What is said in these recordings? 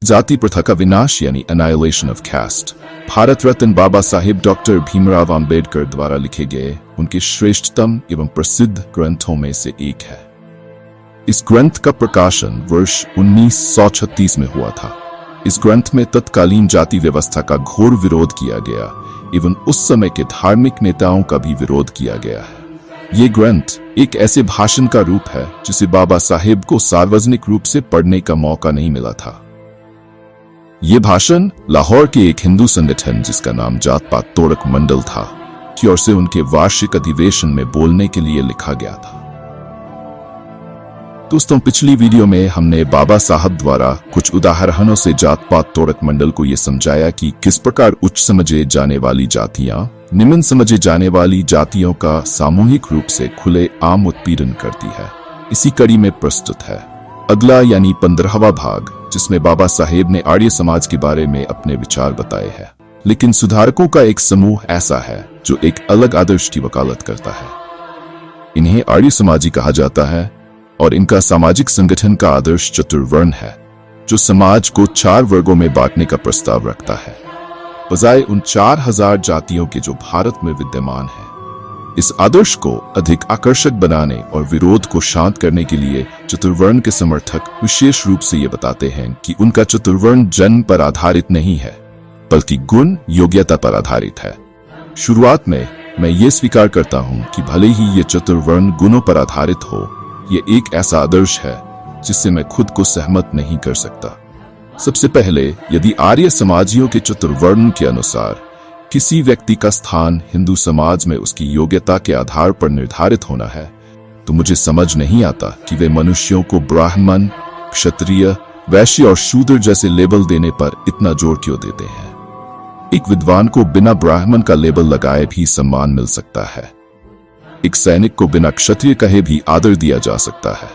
जाति प्रथा का विनाश यानी annihilation of caste Bharat Ratna Baba Saheb doctor Bhimrao Ambedkar द्वारा लिखे गए उनके श्रेष्ठतम एवं प्रसिद्ध ग्रंथों में से एक है। इस ग्रंथ का प्रकाशन वर्ष 1936 में हुआ था। इस ग्रंथ में तत्कालीन जाति व्यवस्था का घोर विरोध किया गया एवं उस समय के धार्मिक नेताओं का भी विरोध किया गया है। ये ग्रंथ एक ऐसे भाषण का रूप है जिसे बाबा साहेब को सार्वजनिक रूप से पढ़ने का मौका नहीं मिला था। ये भाषण लाहौर के एक हिंदू संगठन जिसका नाम जात पात तोड़क मंडल था की ओर से उनके वार्षिक अधिवेशन में बोलने के लिए लिखा गया था। दोस्तों, पिछली वीडियो में हमने बाबा साहब द्वारा कुछ उदाहरणों से जात पात तोड़क मंडल को यह समझाया कि किस प्रकार उच्च समझे जाने वाली जातियां निम्न समझे जाने वाली जातियों का सामूहिक रूप से खुले आम उत्पीड़न करती है। इसी कड़ी में प्रस्तुत है अगला यानी 15वां भाग, जिसमें बाबा साहेब ने आर्य समाज के बारे में अपने विचार बताए हैं। लेकिन सुधारकों का एक समूह ऐसा है जो एक अलग आदर्श की वकालत करता है। इन्हें आर्य समाजी कहा जाता है और इनका सामाजिक संगठन का आदर्श चतुर्वर्ण है, जो समाज को 4 वर्गों में बांटने का प्रस्ताव रखता है, बजाय उन 4000 जातियों के जो भारत में विद्यमान है। इस आदर्श को अधिक आकर्षक बनाने और विरोध को शांत करने के लिए चतुर्वर्ण के समर्थक विशेष रूप से ये बताते हैं कि उनका चतुर्वर्ण जन्म पर आधारित नहीं है, बल्कि गुण योग्यता पर आधारित है। शुरुआत में मैं ये स्वीकार करता हूँ कि भले ही ये चतुर्वर्ण गुणों पर आधारित हो, ये एक ऐसा आदर्श है जिससे मैं खुद को सहमत नहीं कर सकता। सबसे पहले, यदि आर्य समाजियों के चतुर्वर्ण के अनुसार किसी व्यक्ति का स्थान हिंदू समाज में उसकी योग्यता के आधार पर निर्धारित होना है, तो मुझे समझ नहीं आता कि वे मनुष्यों को ब्राह्मण, क्षत्रिय, वैश्य और शूद्र जैसे लेबल देने पर इतना जोर क्यों देते हैं। एक विद्वान को बिना ब्राह्मण का लेबल लगाए भी सम्मान मिल सकता है। एक सैनिक को बिना क्षत्रिय कहे भी आदर दिया जा सकता है।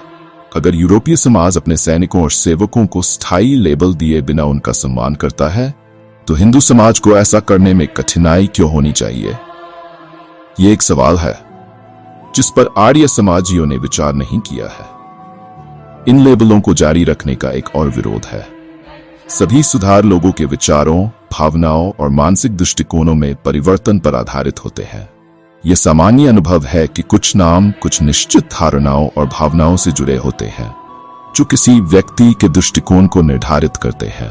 अगर यूरोपीय समाज अपने सैनिकों और सेवकों को स्थायी लेबल दिए बिना उनका सम्मान करता है, तो हिंदू समाज को ऐसा करने में कठिनाई क्यों होनी चाहिए? ये एक सवाल है जिस पर आर्य समाजियों ने विचार नहीं किया है। इन लेबलों को जारी रखने का एक और विरोध है। सभी सुधार लोगों के विचारों, भावनाओं और मानसिक दृष्टिकोणों में परिवर्तन पर आधारित होते हैं। यह सामान्य अनुभव है कि कुछ नाम कुछ निश्चित धारणाओं और भावनाओं से जुड़े होते हैं, जो किसी व्यक्ति के दृष्टिकोण को निर्धारित करते हैं।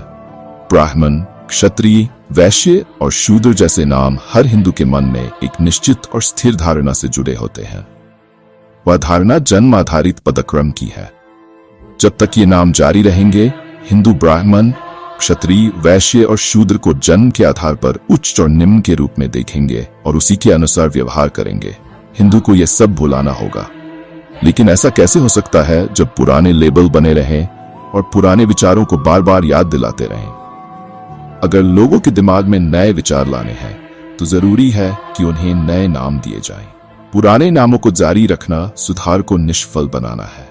ब्राह्मण, क्षत्रिय, वैश्य और शूद्र जैसे नाम हर हिंदू के मन में एक निश्चित और स्थिर धारणा से जुड़े होते हैं। वह धारणा जन्म आधारित पदक्रम की है। जब तक ये नाम जारी रहेंगे, हिंदू ब्राह्मण, क्षत्रिय, वैश्य और शूद्र को जन्म के आधार पर उच्च और निम्न के रूप में देखेंगे और उसी के अनुसार व्यवहार करेंगे। हिंदू को यह सब भुलाना होगा। लेकिन ऐसा कैसे हो सकता है जब पुराने लेबल बने रहें और पुराने विचारों को बार बार याद दिलाते रहें? अगर लोगों के दिमाग में नए विचार लाने हैं, तो जरूरी है कि उन्हें नए नाम दिए जाएं। पुराने नामों को जारी रखना सुधार को निष्फल बनाना है।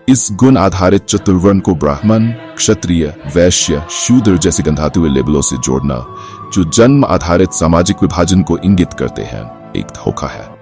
इस गुण आधारित चतुर्वर्ण को ब्राह्मण, क्षत्रिय, वैश्य, शूद्र जैसे गंधाते हुए लेबलों से जोड़ना, जो जन्म आधारित सामाजिक विभाजन को इंगित करते हैं, एक धोखा है।